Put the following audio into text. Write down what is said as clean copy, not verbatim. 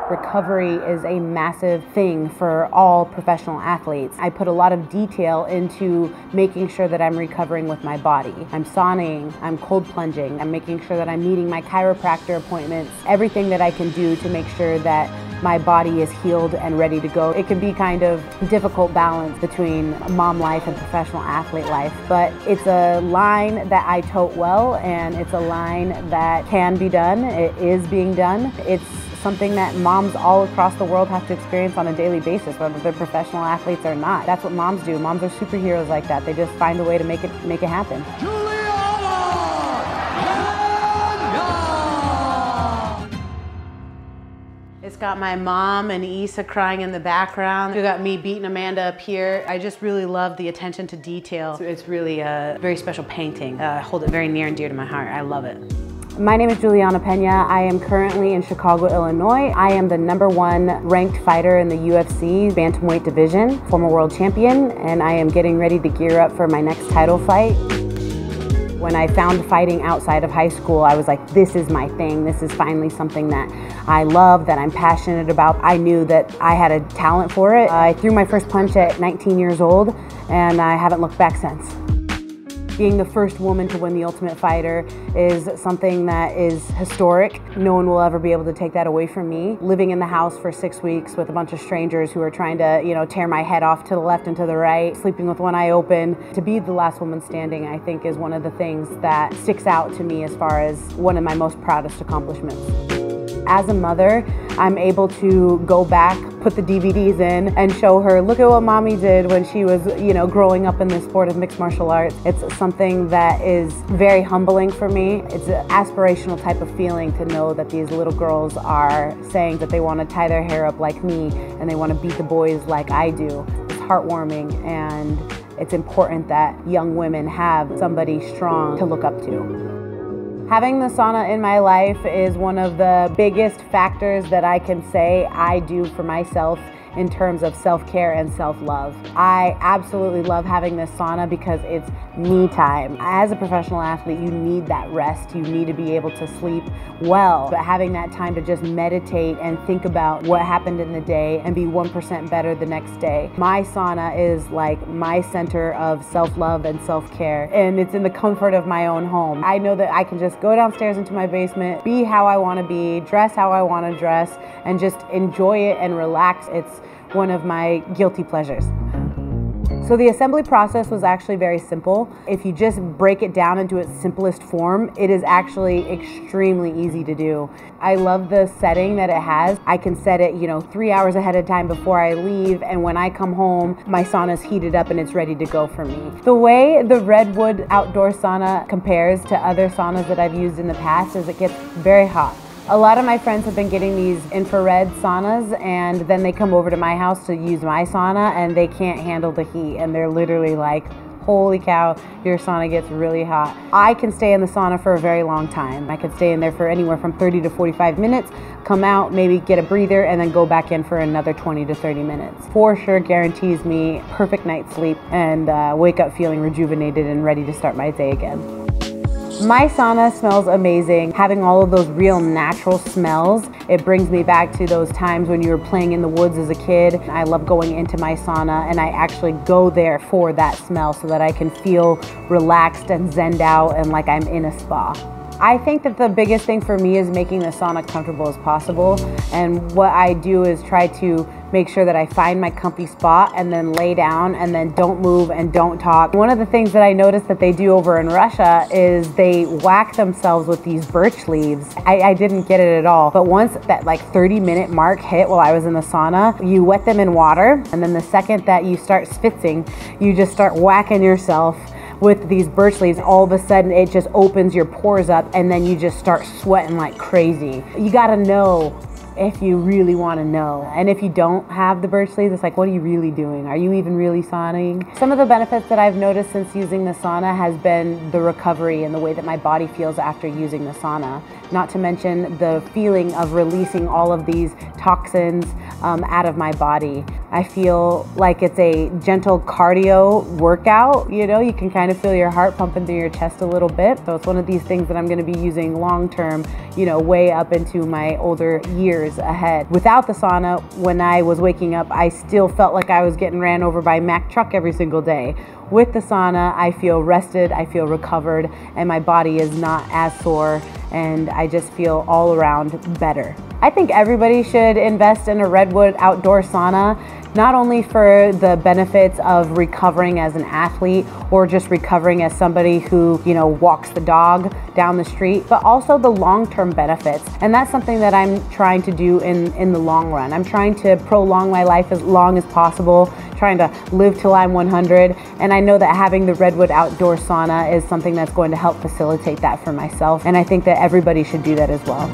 Recovery is a massive thing for all professional athletes. I put a lot of detail into making sure that I'm recovering with my body. I'm sauning, I'm cold plunging, I'm making sure that I'm meeting my chiropractor appointments, everything that I can do to make sure that my body is healed and ready to go. It can be kind of a difficult balance between mom life and professional athlete life, but it's a line that I tote well, and it's a line that can be done. It is being done. It's something that moms all across the world have to experience on a daily basis, whether they're professional athletes or not. That's what moms do. Moms are superheroes like that. They just find a way to make it happen. Julianna Pena! It's got my mom and Issa crying in the background. We got me beating Amanda up here. I just really love the attention to detail. It's really a very special painting. I hold it very near and dear to my heart. I love it. My name is Julianna Pena. I am currently in Chicago, Illinois. I am the #1 ranked fighter in the UFC bantamweight division, former world champion, and I am getting ready to gear up for my next title fight. When I found fighting outside of high school, I was like, this is my thing. This is finally something that I love, that I'm passionate about. I knew that I had a talent for it. I threw my first punch at 19 years old, and I haven't looked back since. Being the first woman to win the Ultimate Fighter is something that is historic. No one will ever be able to take that away from me. Living in the house for 6 weeks with a bunch of strangers who are trying to, tear my head off to the left and to the right, sleeping with one eye open. To be the last woman standing, I think, is one of the things that sticks out to me as far as one of my most proudest accomplishments. As a mother, I'm able to go back, put the DVDs in, and show her, look at what mommy did when she was, growing up in the sport of mixed martial arts. It's something that is very humbling for me. It's an aspirational type of feeling to know that these little girls are saying that they want to tie their hair up like me and they want to beat the boys like I do. It's heartwarming, and it's important that young women have somebody strong to look up to. Having the sauna in my life is one of the biggest factors that I can say I do for myself in terms of self-care and self-love. I absolutely love having this sauna because it's me time. As a professional athlete, you need that rest. You need to be able to sleep well, but having that time to just meditate and think about what happened in the day and be 1% better the next day. My sauna is like my center of self-love and self-care, and it's in the comfort of my own home. I know that I can just go downstairs into my basement, be how I want to be, dress how I want to dress, and just enjoy it and relax. It's one of my guilty pleasures. So the assembly process was actually very simple. If you just break it down into its simplest form, it is actually extremely easy to do. I love the setting that it has. I can set it, 3 hours ahead of time before I leave, and when I come home, my sauna's heated up and it's ready to go for me. The way the Redwood Outdoors Sauna compares to other saunas that I've used in the past is it gets very hot. A lot of my friends have been getting these infrared saunas, and then they come over to my house to use my sauna and they can't handle the heat, and they're literally like, holy cow, your sauna gets really hot. I can stay in the sauna for a very long time. I can stay in there for anywhere from 30 to 45 minutes, come out, maybe get a breather, and then go back in for another 20 to 30 minutes. For sure guarantees me perfect night's sleep and wake up feeling rejuvenated and ready to start my day again. My sauna smells amazing. Having all of those real natural smells, it brings me back to those times when you were playing in the woods as a kid. I love going into my sauna, and I actually go there for that smell so that I can feel relaxed and zenned out and like I'm in a spa. I think that the biggest thing for me is making the sauna comfortable as possible, and what I do is try to make sure that I find my comfy spot and then lay down and then don't move and don't talk. One of the things that I noticed that they do over in Russia is they whack themselves with these birch leaves. I didn't get it at all, but once that 30-minute mark hit while I was in the sauna, you wet them in water, and then the second that you start schwitzing, you just start whacking yourself with these birch leaves. All of a sudden it just opens your pores up, and then you just start sweating like crazy. You gotta know if you really want to know. And if you don't have the birch leaves, it's like, what are you really doing? Are you even really sauning? Some of the benefits that I've noticed since using the sauna has been the recovery and the way that my body feels after using the sauna. Not to mention the feeling of releasing all of these toxins out of my body. I feel like it's a gentle cardio workout. You know, you can kind of feel your heart pumping through your chest a little bit. So it's one of these things that I'm going to be using long term, you know, way up into my older years ahead. Without the sauna, when I was waking up, I still felt like I was getting ran over by a Mack truck every single day. With the sauna, I feel rested, I feel recovered, and my body is not as sore, and I just feel all around better. I think everybody should invest in a Redwood Outdoors Sauna, not only for the benefits of recovering as an athlete or just recovering as somebody who, you know, walks the dog down the street, but also the long-term benefits. And that's something that I'm trying to do in the long run. I'm trying to prolong my life as long as possible, trying to live till I'm 100. And I know that having the Redwood Outdoor Sauna is something that's going to help facilitate that for myself. And I think that everybody should do that as well.